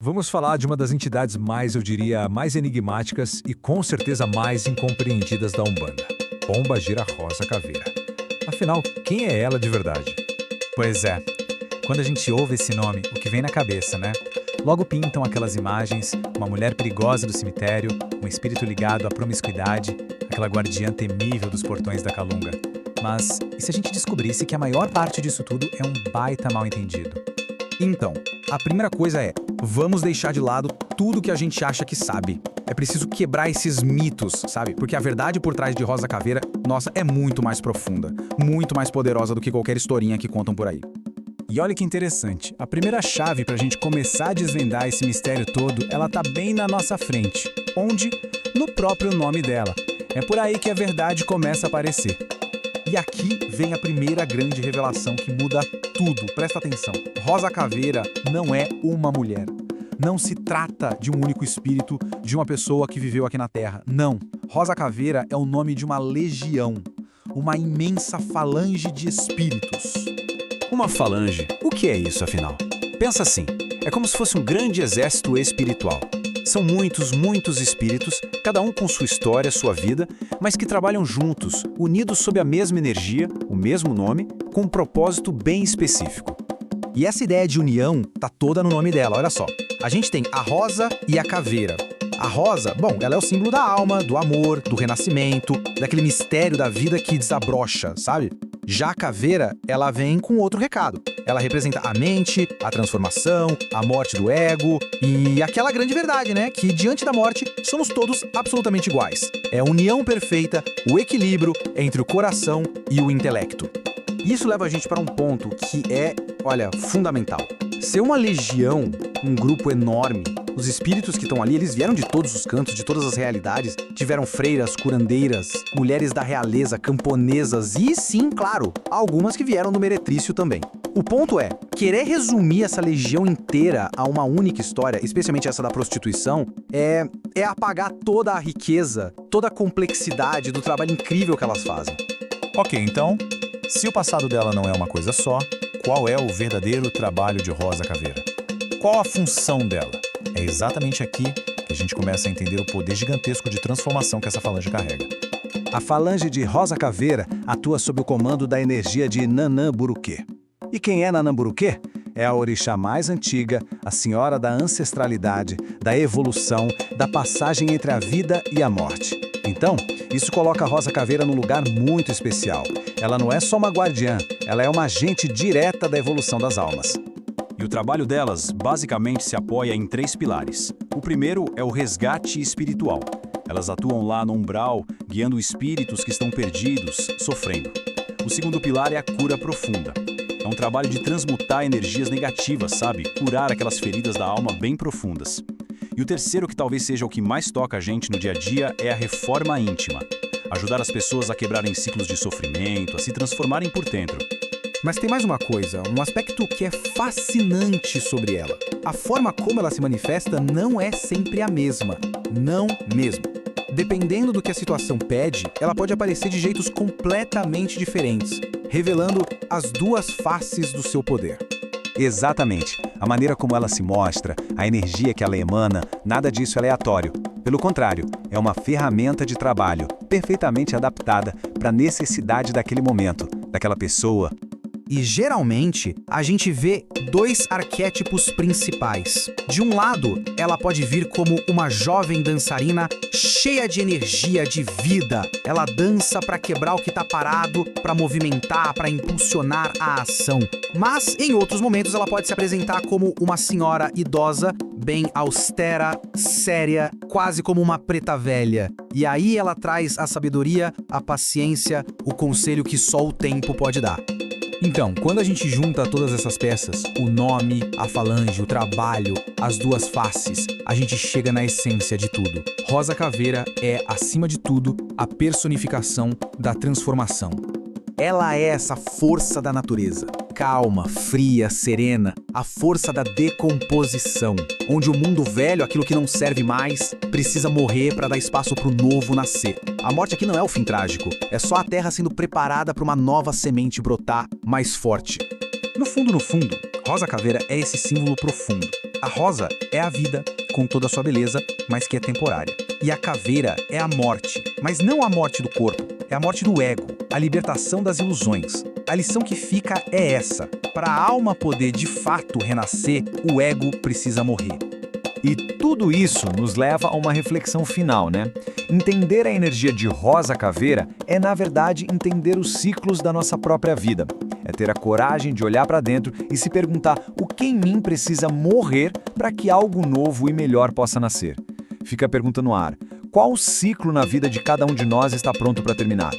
Vamos falar de uma das entidades mais, eu diria, mais enigmáticas e com certeza mais incompreendidas da Umbanda. Pombagira Rosa Caveira. Afinal, quem é ela de verdade? Pois é, quando a gente ouve esse nome, o que vem na cabeça, né? Logo pintam aquelas imagens, uma mulher perigosa do cemitério, um espírito ligado à promiscuidade, aquela guardiã temível dos portões da Calunga. Mas e se a gente descobrisse que a maior parte disso tudo é um baita mal-entendido? Então, a primeira coisa é, vamos deixar de lado tudo que a gente acha que sabe. É preciso quebrar esses mitos, sabe? Porque a verdade por trás de Rosa Caveira, nossa, é muito mais profunda, muito mais poderosa do que qualquer historinha que contam por aí. E olha que interessante, a primeira chave para a gente começar a desvendar esse mistério todo, ela tá bem na nossa frente. Onde? No próprio nome dela. É por aí que a verdade começa a aparecer. E aqui vem a primeira grande revelação que muda tudo. Presta atenção. Rosa Caveira não é uma mulher. Não se trata de um único espírito, de uma pessoa que viveu aqui na Terra. Não. Rosa Caveira é o nome de uma legião. Uma imensa falange de espíritos. Uma falange? O que é isso, afinal? Pensa assim, é como se fosse um grande exército espiritual. São muitos espíritos, cada um com sua história, sua vida, mas que trabalham juntos, unidos sob a mesma energia, o mesmo nome, com um propósito bem específico. E essa ideia de união tá toda no nome dela, olha só. A gente tem a rosa e a caveira. A rosa, bom, ela é o símbolo da alma, do amor, do renascimento, daquele mistério da vida que desabrocha, sabe? Já a caveira, ela vem com outro recado. Ela representa a mente, a transformação, a morte do ego e aquela grande verdade, né? Que diante da morte, somos todos absolutamente iguais. É a união perfeita, o equilíbrio entre o coração e o intelecto. Isso leva a gente para um ponto que é, olha, fundamental. Ser uma legião, um grupo enorme, os espíritos que estão ali, eles vieram de todos os cantos, de todas as realidades. Tiveram freiras, curandeiras, mulheres da realeza, camponesas e, sim, claro, algumas que vieram do meretrício também. O ponto é, querer resumir essa legião inteira a uma única história, especialmente essa da prostituição, é apagar toda a riqueza, toda a complexidade do trabalho incrível que elas fazem. Ok, então, se o passado dela não é uma coisa só, qual é o verdadeiro trabalho de Rosa Caveira? Qual a função dela? É exatamente aqui que a gente começa a entender o poder gigantesco de transformação que essa falange carrega. A falange de Rosa Caveira atua sob o comando da energia de Nanã Buruquê. E quem é Nanã Buruquê? É a orixá mais antiga, a senhora da ancestralidade, da evolução, da passagem entre a vida e a morte. Então, isso coloca a Rosa Caveira num lugar muito especial. Ela não é só uma guardiã, ela é uma agente direta da evolução das almas. E o trabalho delas basicamente se apoia em 3 pilares. O primeiro é o resgate espiritual. Elas atuam lá no umbral, guiando espíritos que estão perdidos, sofrendo. O segundo pilar é a cura profunda. É um trabalho de transmutar energias negativas, sabe? Curar aquelas feridas da alma bem profundas. E o terceiro, que talvez seja o que mais toca a gente no dia a dia, é a reforma íntima. Ajudar as pessoas a quebrarem ciclos de sofrimento, a se transformarem por dentro. Mas tem mais uma coisa, um aspecto que é fascinante sobre ela. A forma como ela se manifesta não é sempre a mesma. Não mesmo. Dependendo do que a situação pede, ela pode aparecer de jeitos completamente diferentes, revelando as duas faces do seu poder. Exatamente. A maneira como ela se mostra, a energia que ela emana, nada disso é aleatório. Pelo contrário, é uma ferramenta de trabalho, perfeitamente adaptada para a necessidade daquele momento, daquela pessoa. E geralmente, a gente vê 2 arquétipos principais. De um lado, ela pode vir como uma jovem dançarina cheia de energia, de vida. Ela dança para quebrar o que está parado, para movimentar, para impulsionar a ação. Mas, em outros momentos, ela pode se apresentar como uma senhora idosa, bem austera, séria, quase como uma preta velha. E aí ela traz a sabedoria, a paciência, o conselho que só o tempo pode dar. Então, quando a gente junta todas essas peças, o nome, a falange, o trabalho, as 2 faces, a gente chega na essência de tudo. Rosa Caveira é, acima de tudo, a personificação da transformação. Ela é essa força da natureza, calma, fria, serena, a força da decomposição, onde o mundo velho, aquilo que não serve mais, precisa morrer para dar espaço para o novo nascer. A morte aqui não é o fim trágico, é só a terra sendo preparada para uma nova semente brotar mais forte. No fundo, Rosa Caveira é esse símbolo profundo. A rosa é a vida, com toda a sua beleza, mas que é temporária. E a caveira é a morte, mas não a morte do corpo, é a morte do ego, a libertação das ilusões. A lição que fica é essa: para a alma poder de fato renascer, o ego precisa morrer. E tudo isso nos leva a uma reflexão final, né? Entender a energia de Rosa Caveira é, na verdade, entender os ciclos da nossa própria vida. É ter a coragem de olhar para dentro e se perguntar o que em mim precisa morrer para que algo novo e melhor possa nascer. Fica a pergunta no ar: qual ciclo na vida de cada um de nós está pronto para terminar?